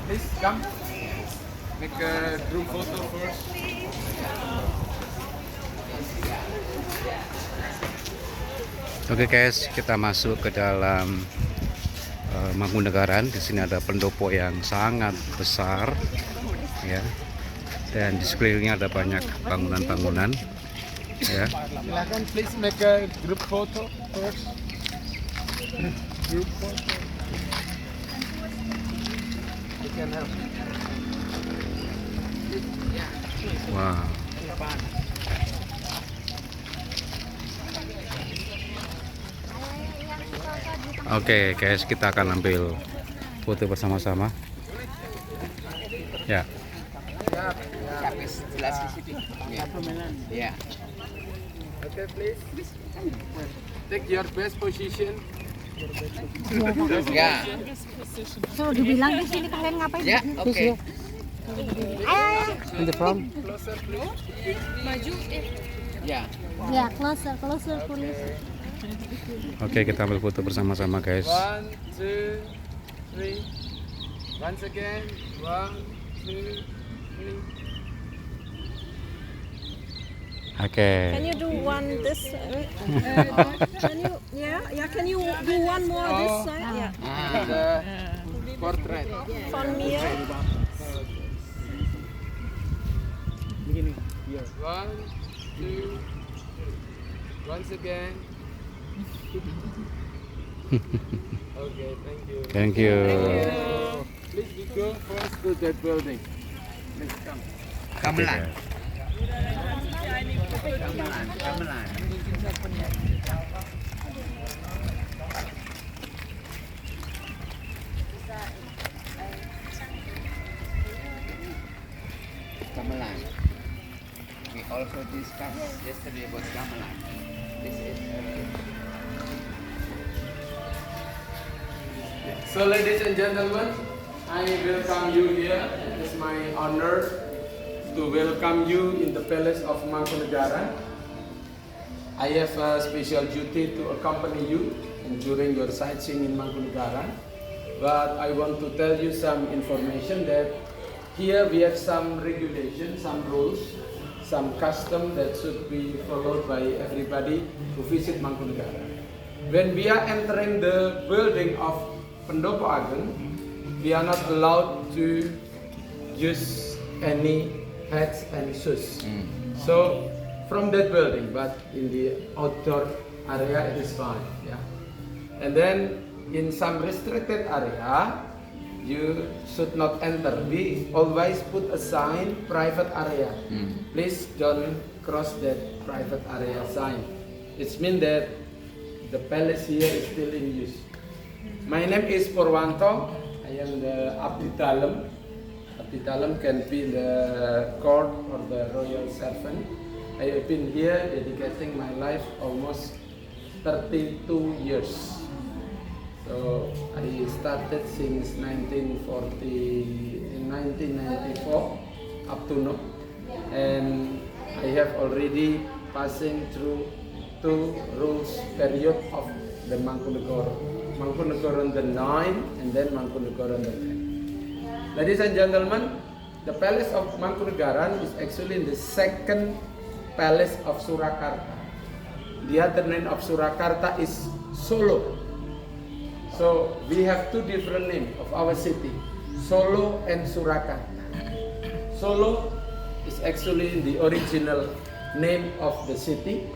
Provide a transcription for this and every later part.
Please come. Make a group photo first. Oke guys, kita masuk ke dalam Mangkunegaran. Di sini ada pendopo yang sangat besar, ya. Dan di sekelilingnya ada banyak bangunan-bangunan, ya. Silakan, please make a group photo first. Group photo. You can help. Wow. Oke guys, kita akan ambil foto bersama-sama. Ya. Jelas di sini. Ya. Okay, please. Take your best position. Ya. Suruh dibilang di sini kalian ngapain? Ya, oke. Ayo. In the front. Closer, please. Ya. Ya, closer, please. Oke, kita ambil foto bersama-sama guys. 1, 2, 3. Once again. 1, 2, 3. Oke. Can you do one this? Can you do one more this side? Yeah. The portrait. Von mir. 1, 2. Once again. Okay, thank you. Thank you. Please we go first to that building. Please come. Gamelan. Gamelan. Gamelan. We also discussed yesterday about gamelan. This is So ladies and gentlemen, I welcome you here. It is my honor to welcome you in the Palace of Mangkunegaran. I have a special duty to accompany you during your sightseeing in Mangkunegaran. But I want to tell you some information that here we have some regulations, some rules, some custom that should be followed by everybody who visit Mangkunegaran. When we are entering the building of Pendopo Ageng, we are not allowed to use any hats and shoes. So from that building, but in the outdoor area it is fine. Yeah. And then in some restricted area, you should not enter. We always put a sign, private area. Please don't cross that private area sign. It means that the palace here is still in use. My name is Purwanto. I am the Abdi Dalem. Abdi Dalem can be the court or the royal servant. I have been here dedicating my life almost 32 years. So I started since 1994 up to now, and I have already passing through 2 rules period of the Mangkunegaran the 9 and then Mangkunegaran the 10. Ladies and gentlemen, the Palace of Mangkunegaran is actually the second palace of Surakarta. The other name of Surakarta is Solo. So we have 2 different names of our city, Solo and Surakarta. Solo is actually the original name of the city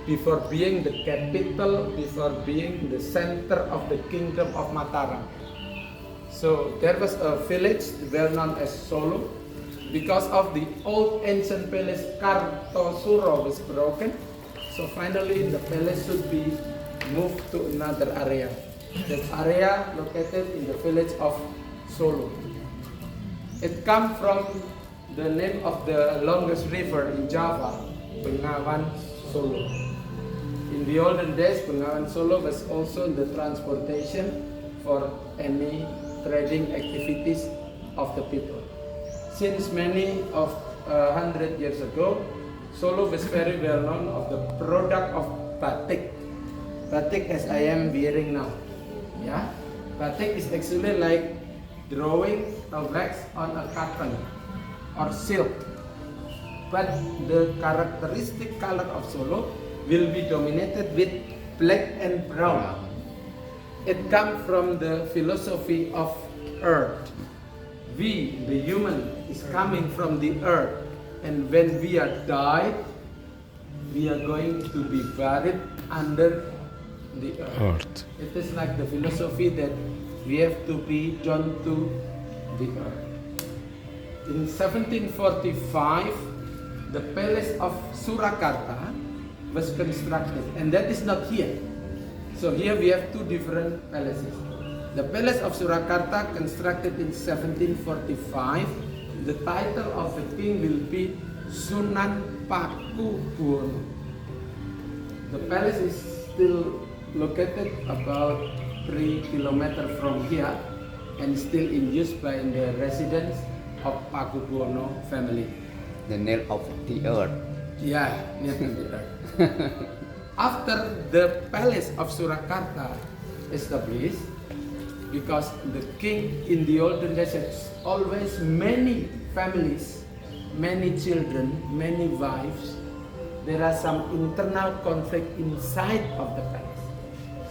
before being the capital, before being the center of the kingdom of Mataram. So there was a village well known as Solo. Because of the old ancient palace Kartosuro was broken, so finally the palace should be moved to another area. That area located in the village of Solo. It comes from the name of the longest river in Java, Bengawan Solo. In the olden days, Bengawan Solo was also the transportation for any trading activities of the people. Since many of 100 years ago, Solo was very well known of the product of batik. Batik as I am wearing now. Yeah, batik is actually like drawing a wax on a cotton or silk. But the characteristic color of Solo will be dominated with black and brown. It comes from the philosophy of earth. We, the human, is coming from the earth, and when we are died, we are going to be buried under the earth. It is like the philosophy that we have to be joined to the earth. In 1745, the palace of Surakarta was constructed, and that is not here. So here we have two different palaces. The palace of Surakarta, constructed in 1745, the title of the king will be Sunan Pakubuwono. The palace is still located about 3 kilometers from here and still in use by the residents of Pakubuwono family. The nail of the earth. Yeah, near to the earth. After the palace of Surakarta established, because the king in the olden days had always many families, many children, many wives, there are some internal conflict inside of the palace.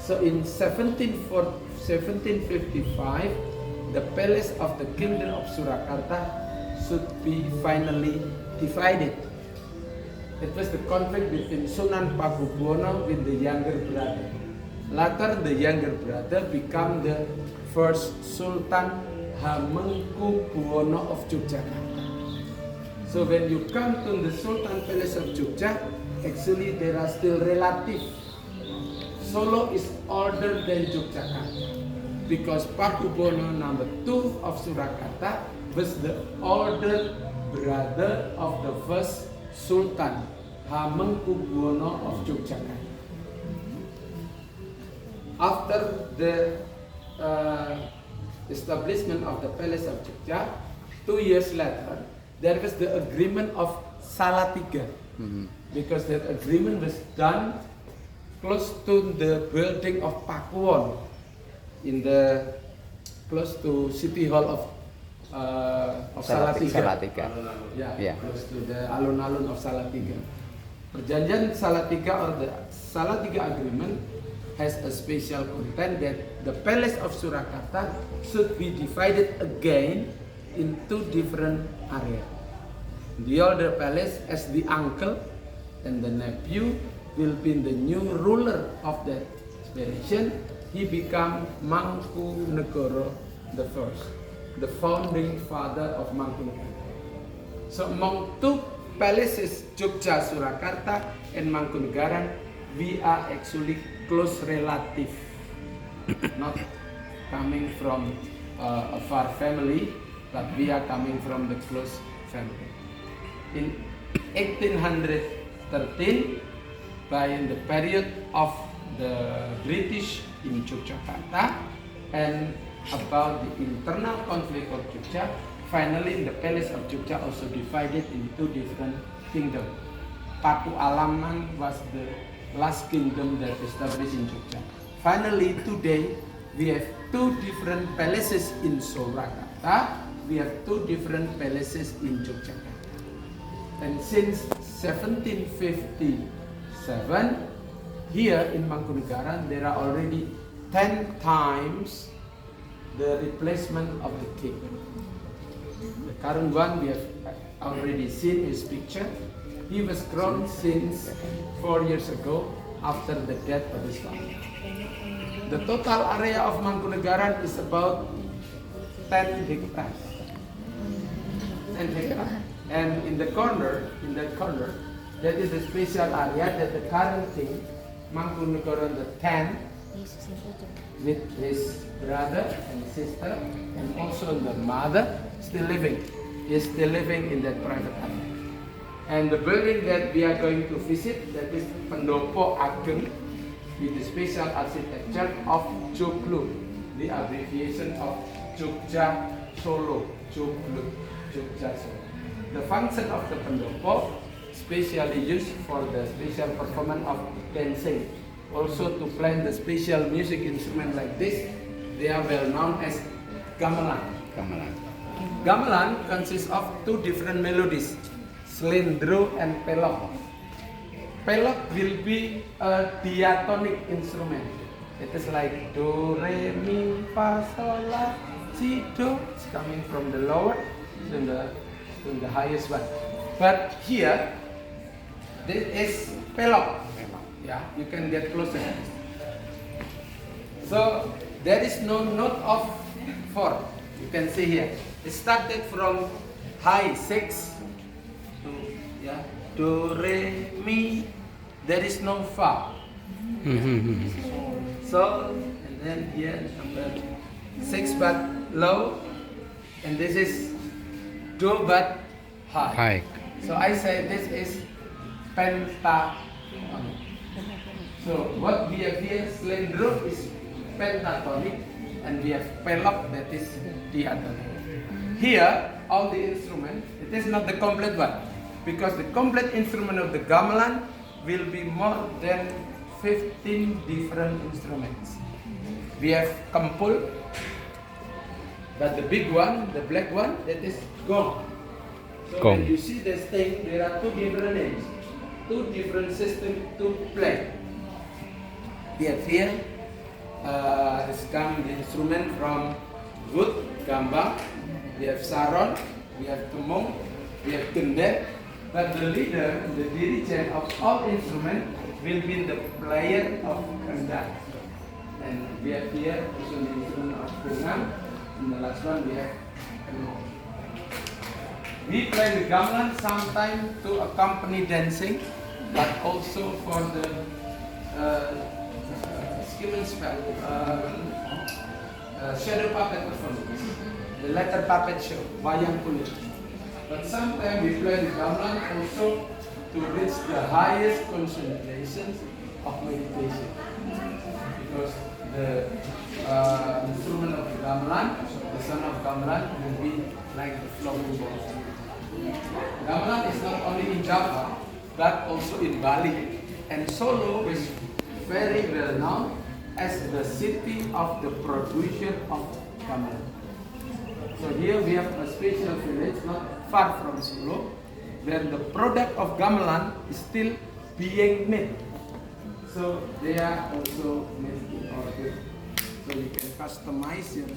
So in 1755, the palace of the kingdom of Surakarta should be finally divided. It was the conflict between Sunan Pakubuwono with the younger brother. Later, the younger brother became the first Sultan Hamengkubuwono of Yogyakarta. So when you come to the Sultan Palace of Yogyakarta, actually there are still relative. Solo is older than Yogyakarta because Pakubuwono number 2 of Surakarta was the older brother of the first Sultan Hamengkubuwono of Yogyakarta. After the establishment of the Palace of Yogyakarta, 2 years later, there was the agreement of Salatiga, because that agreement was done close to the building of Pakuwon, in the close to City Hall of Salatiga. Yeah, close to the alun-alun of Salatiga. Perjanjian Salatiga or the Salatiga agreement has a special content that the palace of Surakarta should be divided again in 2 different areas. The older palace as the uncle and the nephew will be the new ruler of that region. He became Mangkunegoro the first, the founding father of Mangkunegoro. So among 2 palaces, Jogja, Surakarta and Mangkunegaran, we are actually close relative, not coming from a far family, but we are coming from the close family. In 1813, by the period of the British in Yogyakarta and about the internal conflict of Jogja, finally the palace of Jogja also divided in 2 different kingdoms. Paku Alaman was the last kingdom that established in Jogja. Finally, today we have 2 different palaces in Surakarta. We have 2 different palaces in Yogyakarta. And since 1757, here in Mangkunegaran, there are already 10 times the replacement of the king. The current one we have already seen his picture. He was crowned since 4 years ago after the death of his father. The total area of Mangkunegaran is about 10 hectares. 10 hectares. And in that corner, that is the special area that the current king, Mangkunegaran the 10th, with his brother and sister, and also the mother, still living. He is still living in that private area. And the building that we are going to visit, that is Pendopo Ageng, with the special architecture of Joglo, the abbreviation of Jogja Solo, Joglo, Jogja Solo. The function of the Pendopo, specially used for the special performance of dancing, also to play the special music instrument like this. They are well known as gamelan. gamelan? Gamelan consists of two different melodies, slendro and pelok. Pelok will be a diatonic instrument. It is like do, re, mi, fa, sol, la, si, do. It's coming from the lower to the highest one. But here, this is pelok. Yeah, you can get closer. So there is no note of 4. You can see here. It started from high 6 to do, re, mi. There is no fa. So and then here number 6 but low, and this is do but high. High. So I say this is pentatonic. So what we have here, slendro is pentatonic, and we have pelok that is diatonic. Here, all the instruments, it is not the complete one, because the complete instrument of the gamelan will be more than 15 different instruments. We have kampul, but the big one, the black one, that is gong. So Gong. when you see this thing, there are two different names, two different systems to play. We have here, this come the instrument from wood, gamba. We have saron, we have tumong, we have kendek. But the leader, the dirigent of all instruments will be the player of kendang. And we have here also the instrument of kunang. And the last one we have kenong. We play the gamelan sometimes to accompany dancing, but also for the skimming spell, shadow puppet performance, the letter puppet show, wayang kulit. But sometimes we play the gamelan also to reach the highest concentrations of meditation, because the instrument of the gamelan, the son of gamelan, will be like the flowing ball. Gamelan is not only in Java, but also in Bali, and Solo is very well known as the city of the producer of gamelan. So here we have a special village not far from Solo, where the product of gamelan is still being made. So they are also made in order. So you can customize your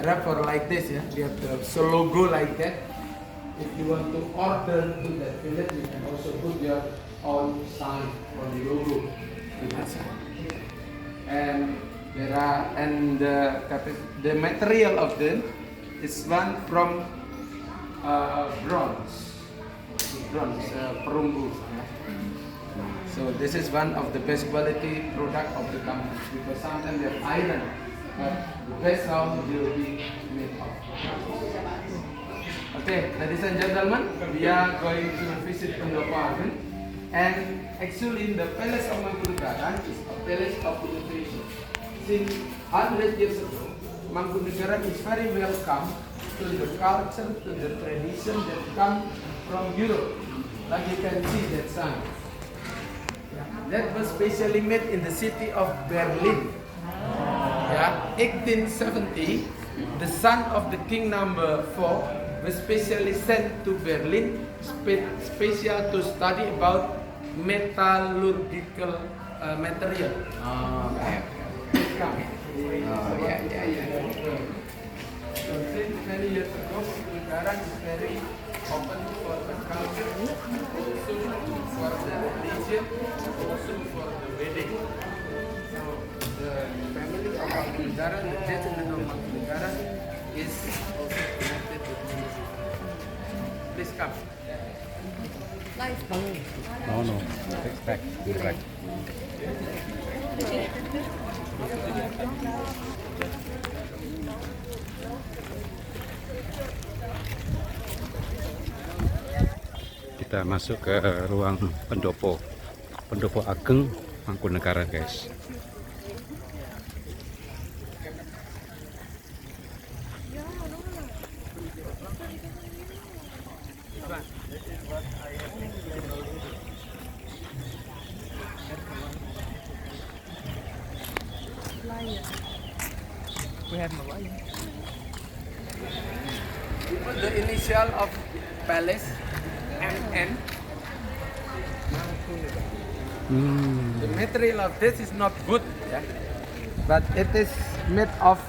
wrapper like this. Yeah, we have the logo like that. If you want to order to that village, you can also put your own sign or the logo to that sign. And there are the material of them is one from bronze, perunggu. So this is one of the best quality product of the company, because sometimes they have iron, but the best sound will be made of. Okay, ladies and gentlemen, we are going to visit Pendopo Agung, and actually the Palace of Mangkunegaran is a palace of innovation. Since 100 years ago, Mangkunegaran is very welcome to the culture, to the tradition that come from Europe. Like you can see that sign. That was specially made in the city of Berlin. 1870, the son of the king number 4 was specially sent to Berlin, special to study about metallurgical material. So since many years ago, Mangkunegaran is very open for the culture, also for the religion, also for the wedding. So the family of Mangkunegaran, the descendant of Mangkunegaran, is also connected with music. Please come. No. Back. Back. Kita masuk ke ruang pendopo Ageng Mangkunegaran, guys. The initial of palace MN. The material of this is not wood, yeah, but it is made of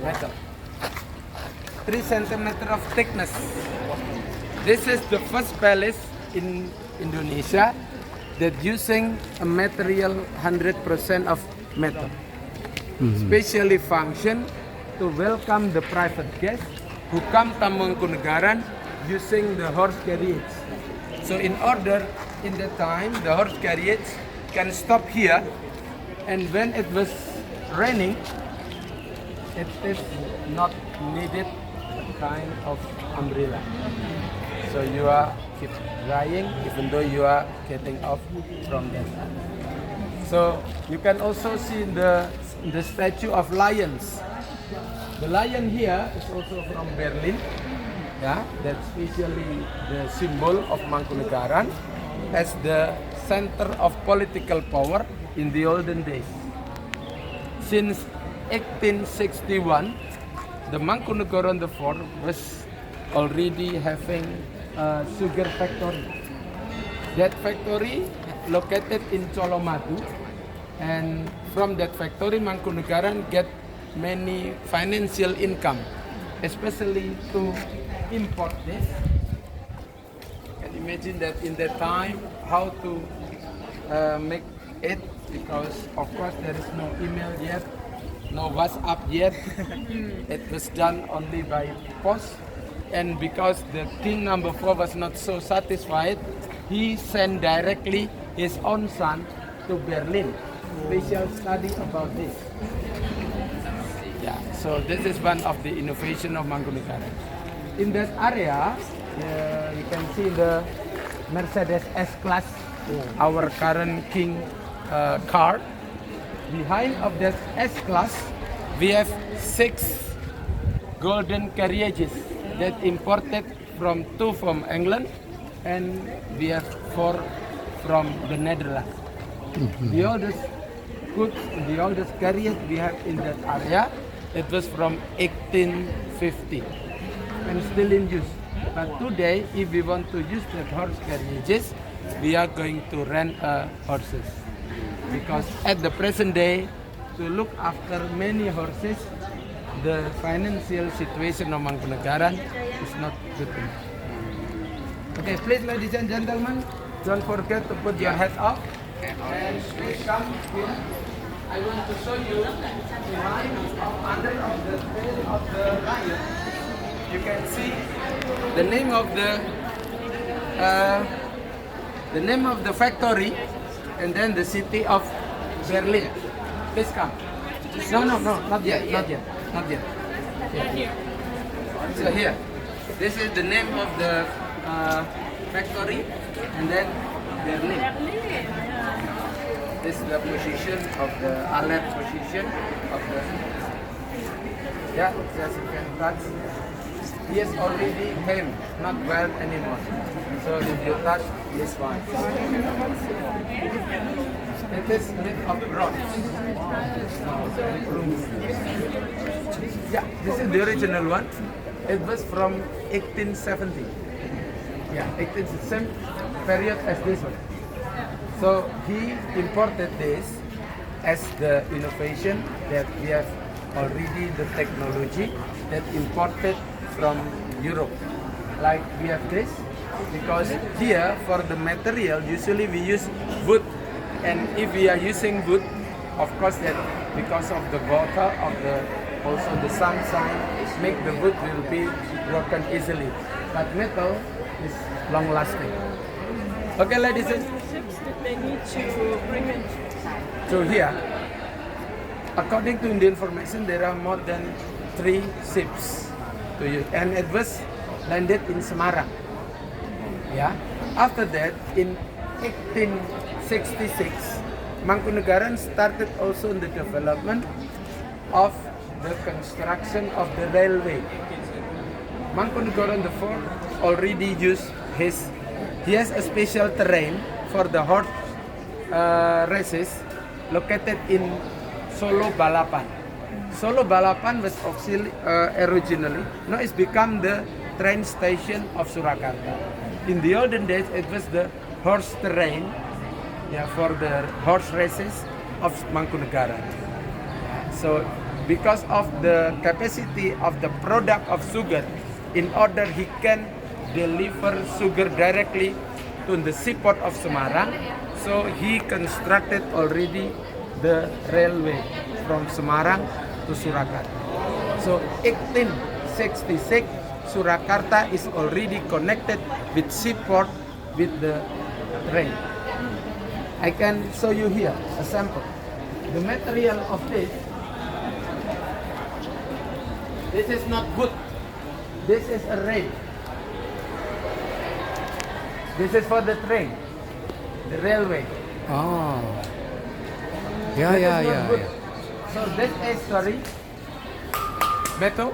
metal. 3 centimeter of thickness. This is the first palace in Indonesia that using a material 100% of metal. Specially function to welcome the private guests who come to Mangkunegaran using the horse carriage. So in order, in the time, the horse carriage can stop here, and when it was raining, it is not needed kind of umbrella. So you are keep drying even though you are getting off from that. So you can also see the statue of lions. The lion here is also from Berlin. Yeah, that's usually the symbol of Mangkunegaran as the center of political power in the olden days. Since 1861, the Mangkunegaran the fort was already having a sugar factory. That factory located in Colomadu, and from that factory Mangkunegaran get many financial income, especially to import this. Can you imagine that in that time how to make it, because of course there is no email yet, no WhatsApp yet. It was done only by post, and because the king number 4 was not so satisfied, he sent directly his own son to Berlin, special study about this. Yeah, so this is one of the innovation of Mangkunegaran. In that area, you can see the Mercedes S-Class, our current king car. Behind of that S-Class, we have 6 golden carriages that imported from 2 from England, and we have 4 from the Netherlands. The oldest goods, the oldest carriage we have in that area, it was from 1850 and still in use. But today, if we want to use that horse carriages, we are going to rent horses. Because at the present day, to look after many horses, the financial situation of Mangkunegaran is not good enough. Okay, please, ladies and gentlemen, don't forget to put your hat up. And please come here. I want to show you behind under of the tail of the lion. You can see the name of the factory, and then the city of Berlin. Please come. No, not yet. Here. So here, this is the name of the factory, and then Berlin. This is the position of the alert position of the. Yeah, just you can touch. He is already him, not well anymore. So if you touch, he is fine. It is made of bronze. Yeah, this is the original one. It was from 1870. Yeah, 1870, same period as this one. So he imported this as the innovation that we have already the technology that imported from Europe. Like we have this, because here for the material usually we use wood, and if we are using wood, of course that because of the water of the also the sunshine make the wood will be broken easily, but metal is long lasting. Okay, ladies and Ships that they need to bring it. so here, according to the information, there are more than 3 ships to use, and it was landed in Semarang. Yeah. After that, in 1866, Mangkunegaran started also in the development of the construction of the railway. Mangkunegaran the fort already used he has a special terrain for the horse races located in Solo Balapan. Solo Balapan was originally, now it's become the train station of Surakarta. In the olden days, it was the horse terrain, yeah, for the horse races of Mangkunegaran. So, because of the capacity of the product of sugar, in order he can deliver sugar directly to the seaport of Semarang, so he constructed already the railway from Semarang to Surakarta. So 1866, Surakarta is already connected with seaport with the train. I can show you here a sample. The material of this is not wood. This is a rail. This is for the train, the railway. Oh. Ya, This ya, is not ya, wood. ya. So this is metal,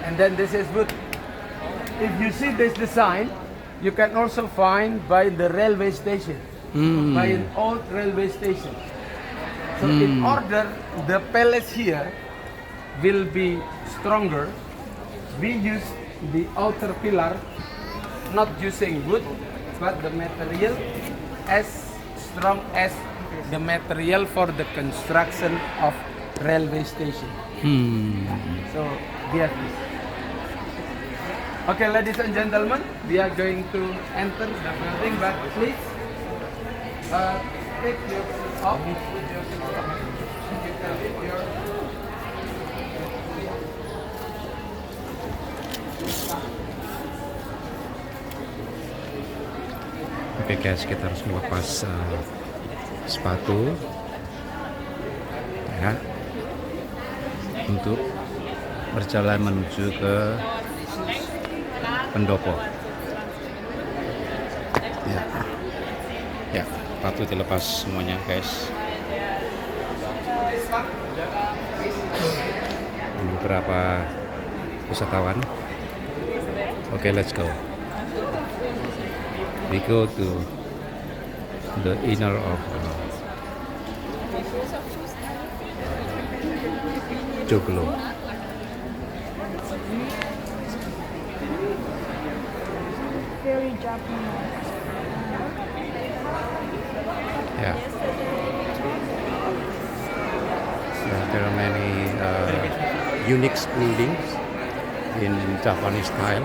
and then this is wood. If you see this design, you can also find by the railway station, by an old railway station. So in order the palace here will be stronger, we use the outer pillar, not using wood, but the material as strong as the material for the construction of railway station. So we have this. Okay, ladies and gentlemen, we are going to enter the building, but please take your shoes off. Put your shoes off. You can leave your Oke guys, kita harus melepas sepatu ya untuk berjalan menuju ke pendopo. Ya, ya, sepatu dilepas semuanya guys. Beberapa wisatawan. Oke, let's go. We go to the inner of Joglo. Very Japanese. Yeah. There are many unique buildings in Japanese style.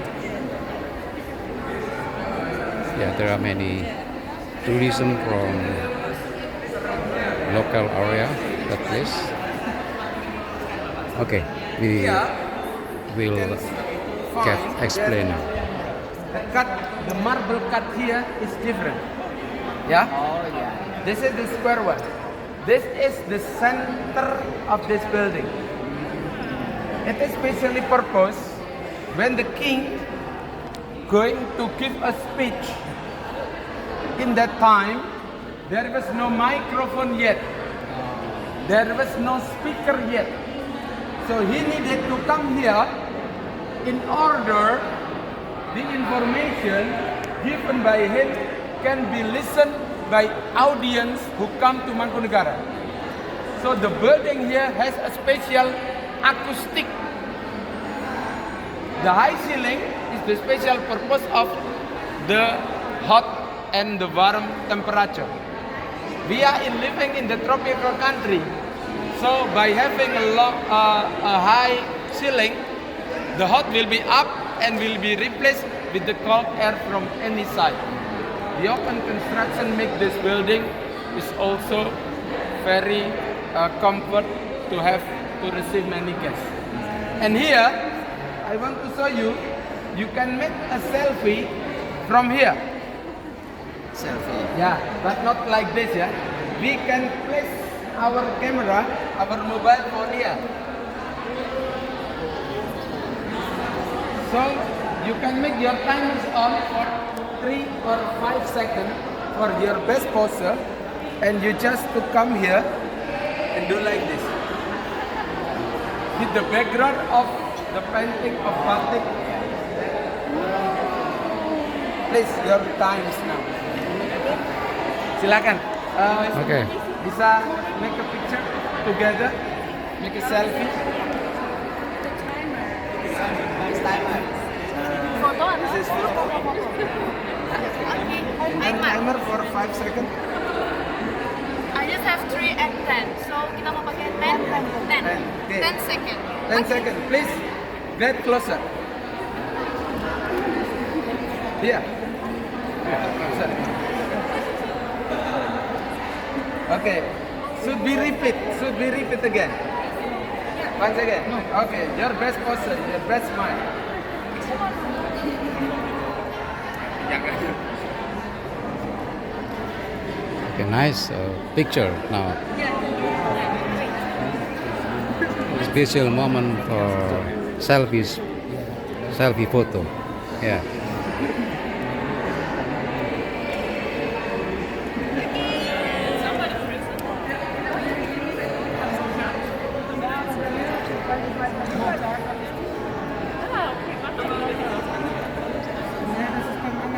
Yeah, there are many tourism from local area that place. Okay, we will get explain now. The cut, the marble cut here is different. Yeah? This is the square one. This is the center of this building. It is specially purpose when the king going to give a speech. In that time, there was no microphone yet. There was no speaker yet. So he needed to come here in order the information given by him can be listened by audience who come to Mangkunegaran. So the building here has a special acoustic. The high ceiling is the special purpose of the hot and the warm temperature. We are living in the tropical country, so by having a high ceiling, the hot will be up and will be replaced with the cold air from any side. The open construction make this building is also very comfort to have to receive many guests. And here, I want to show you, you can make a selfie from here. Selfie. Yeah, but not like this, yeah. We can place our camera, our mobile phone here. So you can make your timers on for 3 or 5 seconds for your best poster, and you just to come here and do like this. With the background of the painting of batik. Please, your times now. Silakan. Okay. Bisa make a picture together. make a selfie. This timer. Foto atau? This is photo. And timer for 5 seconds. I just have 3 and 10. So kita mau pakai 10, 10, 10, Okay. 10 second. 10 seconds, please. Get closer. Here. Closer. Okay. Should be repeat again. Once again. Okay. Your best person, your best smile. Okay, nice picture now. Special moment for selfie photo. Yeah.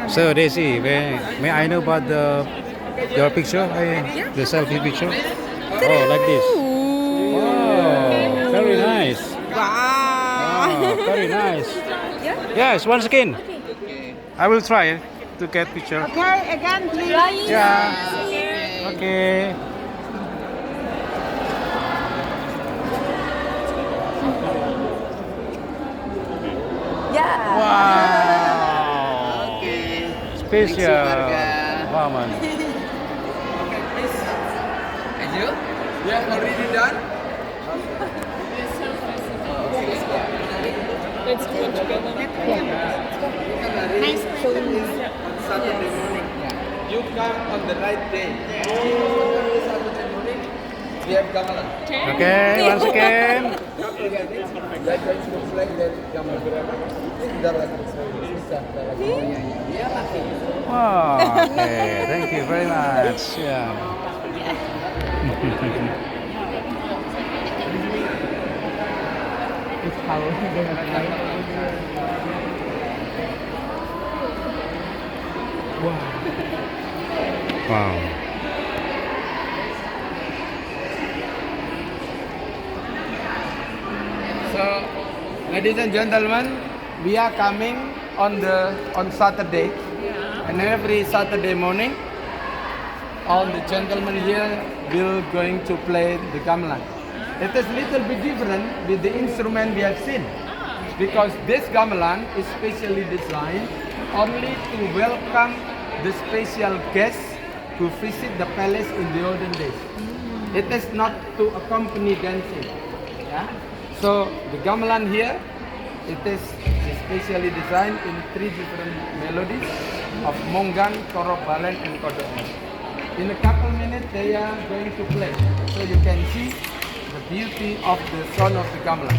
So Daisy, may I know about your picture? The selfie picture? Oh, like this. Wow, very nice. Wow, very nice. Yes, once again. I will try to get picture. Okay, again please. Yeah. Okay. Yeah. Wow. Oke. Special moment. Okay, please. Ayo. You have already done? Let's do it together. Nice. On Saturday morning. You come on the right day. Saturday morning, we have gamelan. Okay, once again. They are going to flag that gamelan. Sebentar lagi. Sebentar lagi. Wow. Okay, thank you very much. Yeah. Wow. So, ladies and gentlemen, we are coming on Saturday, and every Saturday morning, all the gentlemen here will going to play the gamelan. It is little bit different with the instrument we have seen, because this gamelan is specially designed only to welcome the special guests who visit the palace in the olden days. It is not to accompany dancing. Yeah? So the gamelan here, it is specially designed in 3 different melodies of Monggan, Toro Balen, and Kodok. In a couple minutes, they are going to play, so you can see the beauty of the sound of the gamelan.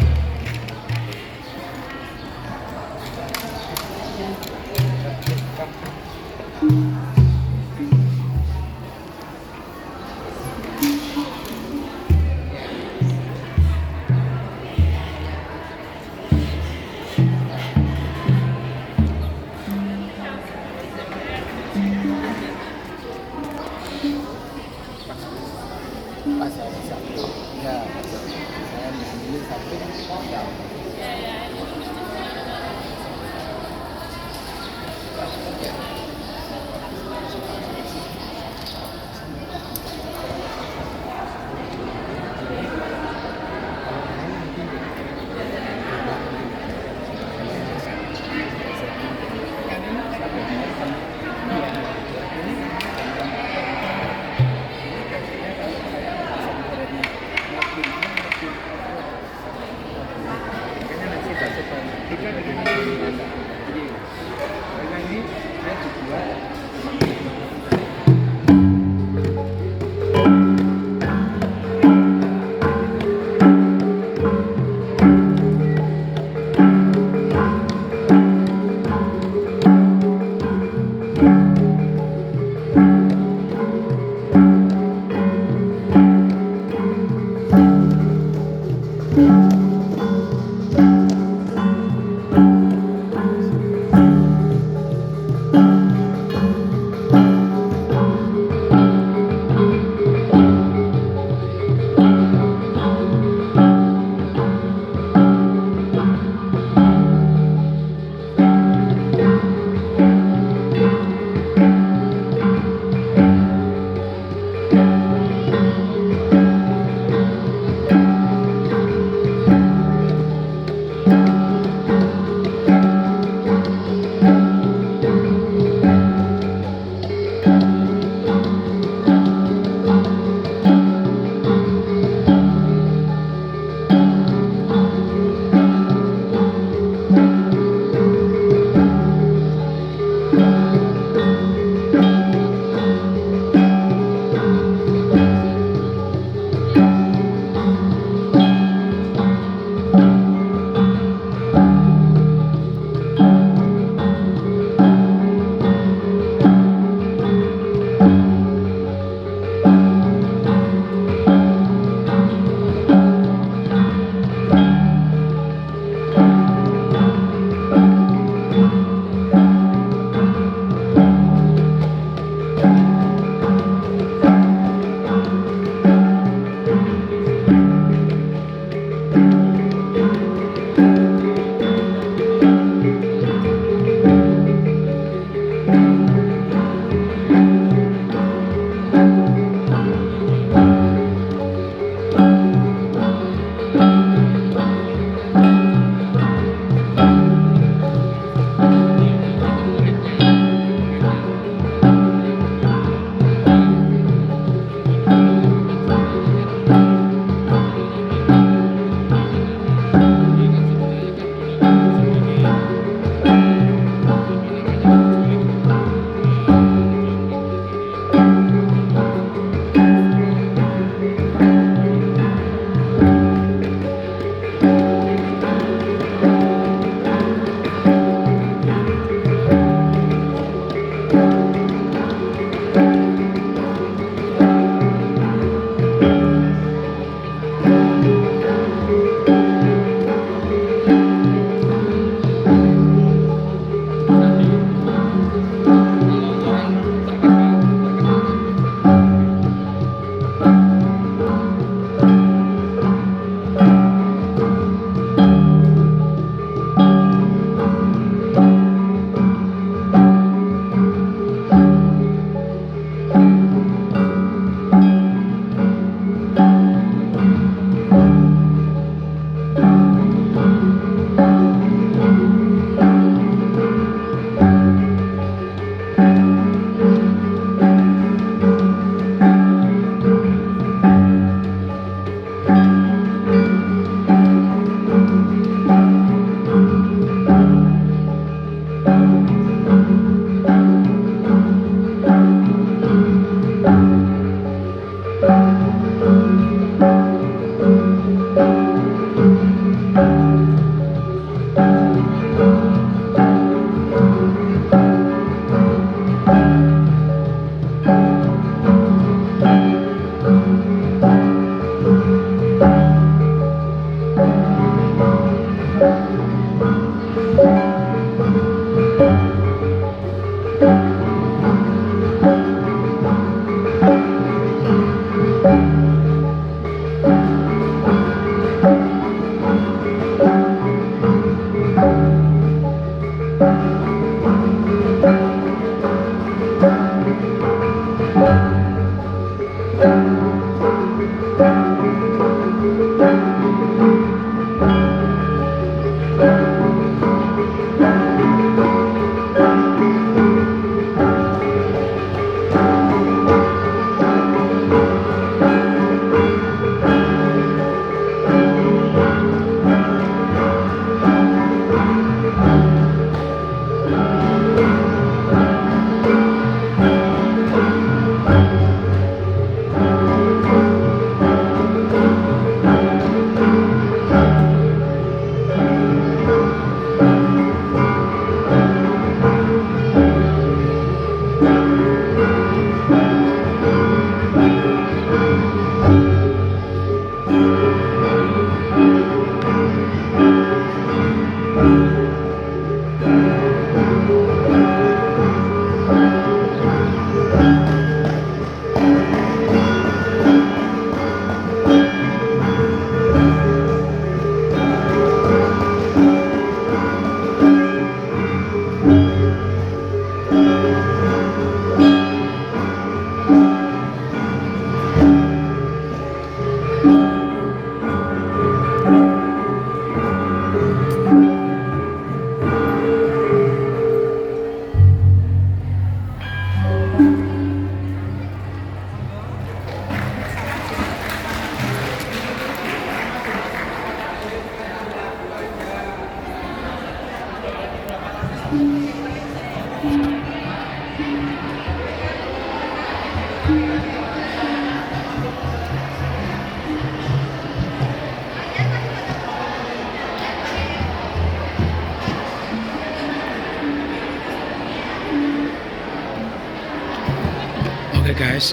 guys,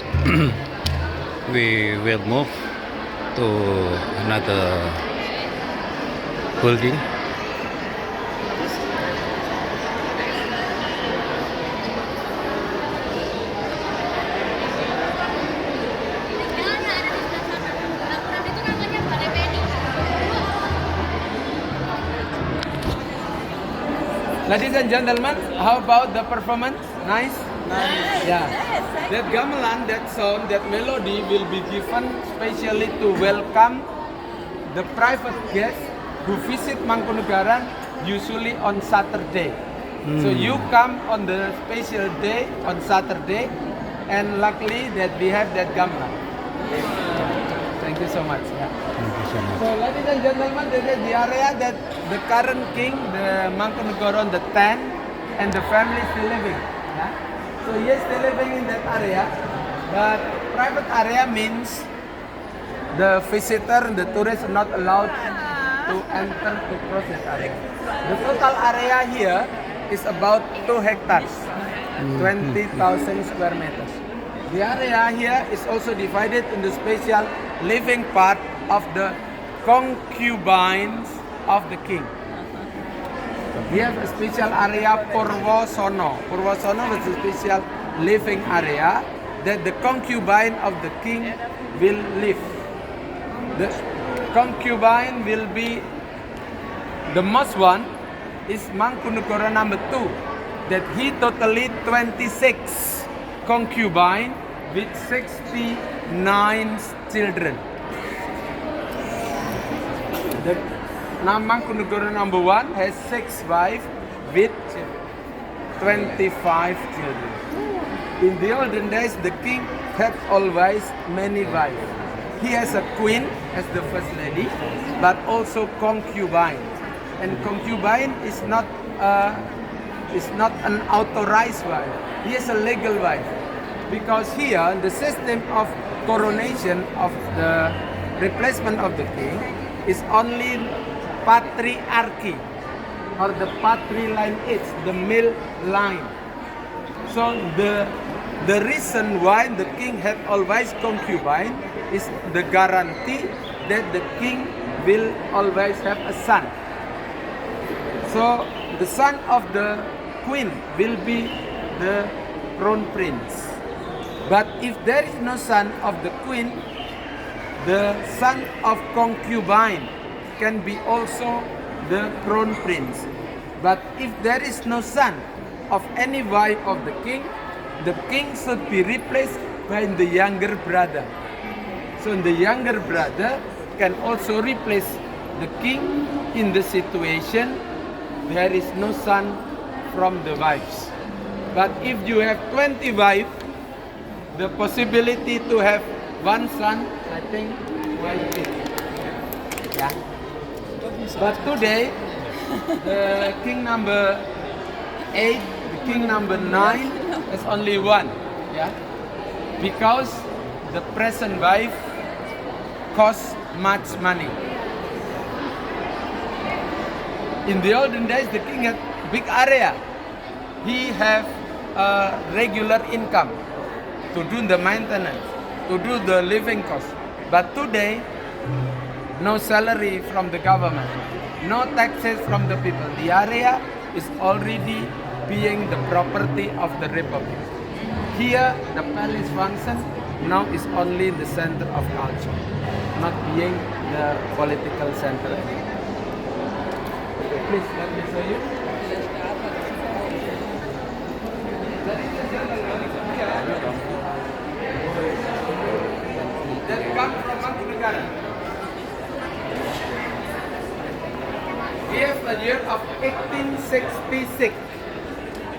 we will move to another building. Ladies and gentlemen, how about the performance? Nice? Nice. Yeah. That gamelan, that song, that melody will be given specially to welcome the private guests who visit Mangkunegaran usually on Saturday. So you come on the special day on Saturday, and luckily that we have that gamelan. Thank you so much. Yeah. Thank you so much. So ladies and gentlemen, this is the area that the current king, the Mangkunegaran, the 10, and the family still living. Yeah? So he is still living in that area, but private area means the visitor, the tourists are not allowed to enter to cross that area. The total area here is about 2 hectares, 20,000 square meters. The area here is also divided into special living part of the concubines of the king. We have a special area Purwosono. Purwosono is a special living area that the concubine of the king will live. The concubine will be the most one is Mangkunegaran number 2, that he totally 26 concubine with 69 children. The Mangkunegaran number 1 has 6 wives with 25 children. In the olden days, the king had always many wives. He has a queen as the first lady, but also concubine. And concubine is not an authorized wife. He is a legal wife. Because here, the system of coronation of the replacement of the king is only patriarchy, or the patri line is the male line. So the reason why the king had always concubine is the guarantee that the king will always have a son. So the son of the queen will be the crown prince. But if there is no son of the queen, the son of concubine can be also the crown prince. But if there is no son of any wife of the king should be replaced by the younger brother. So the younger brother can also replace the king in the situation there is no son from the wives. But if you have 20 wives, the possibility to have one son, I think, quite big. Yeah. But today, the king number 8, the king number 9 is only one. Yeah. Because the present wife costs much money. In the olden days, the king had big area. He have a regular income to do the maintenance, to do the living cost. But today, no salary from the government, no taxes from the people. The area is already being the property of the republic. Here, the palace function now is only the center of culture, not being the political center anymore. Please let me show you. That come from Mangkunegaran. We have the year of 1866.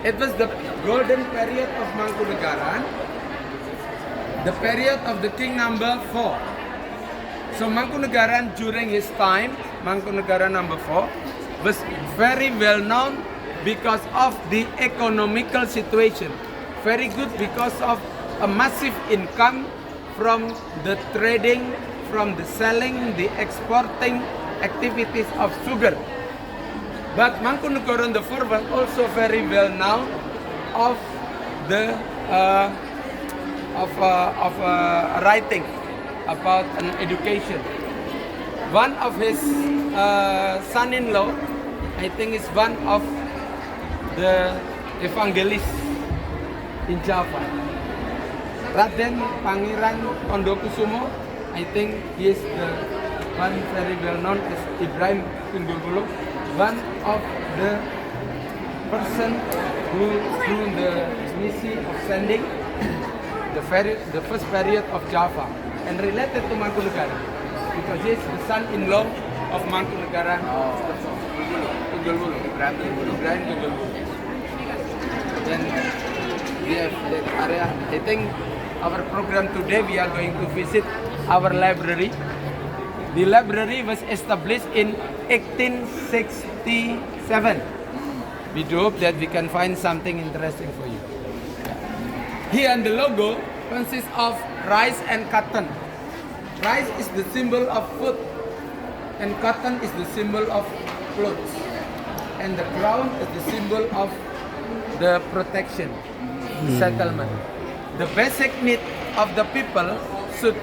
It was the golden period of Mangkunegaran, the period of the king number 4. So Mangkunegaran during his time, Mangkunegaran number 4, was very well known because of the economical situation. Very good because of a massive income from the trading, from the selling, the exporting activities of sugar. But Mangkunegaran the 4 was also very well known of of writing about an education. One of his son-in-law, I think, is one of the evangelists in Java. Raden Pangeran Pondokusumo, I think he is the one very well known as Ibrahim Tunggul, one of the person who through the mission of sending the first period of Java and related to Mangkunegaran because he is the son-in-law of Mangkunegaran. Tunggul Ibrahim Tunggul. Then we have that area. I think our program today we are going to visit our library. The library was established in 1867. We do hope that we can find something interesting for you. Here on the logo consists of rice and cotton. Rice is the symbol of food and cotton is the symbol of clothes. And the crown is the symbol of the protection, settlement. The basic need of the people should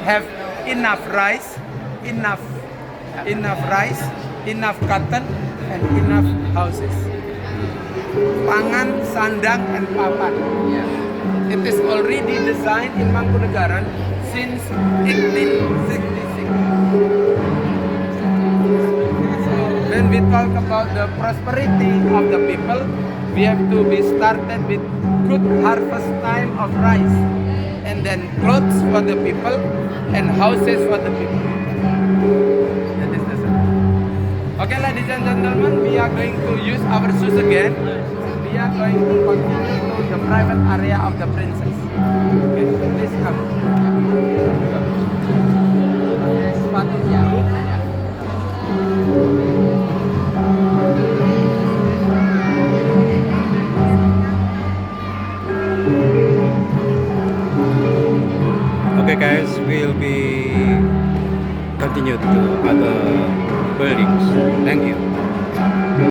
have enough rice, enough cotton, and enough houses. Pangan, sandang, and papan. It is already designed in Mangkunegaran since 1866. When we talk about the prosperity of the people, we have to be started with good harvest time of rice, and then clothes for the people and houses for the people. That is the same. Okay, ladies and gentlemen, we are going to use our shoes again. We are going to continue to the private area of the princess. Okay, please come. Sepatunya. Okay guys, we'll be continued to other buildings. Thank you.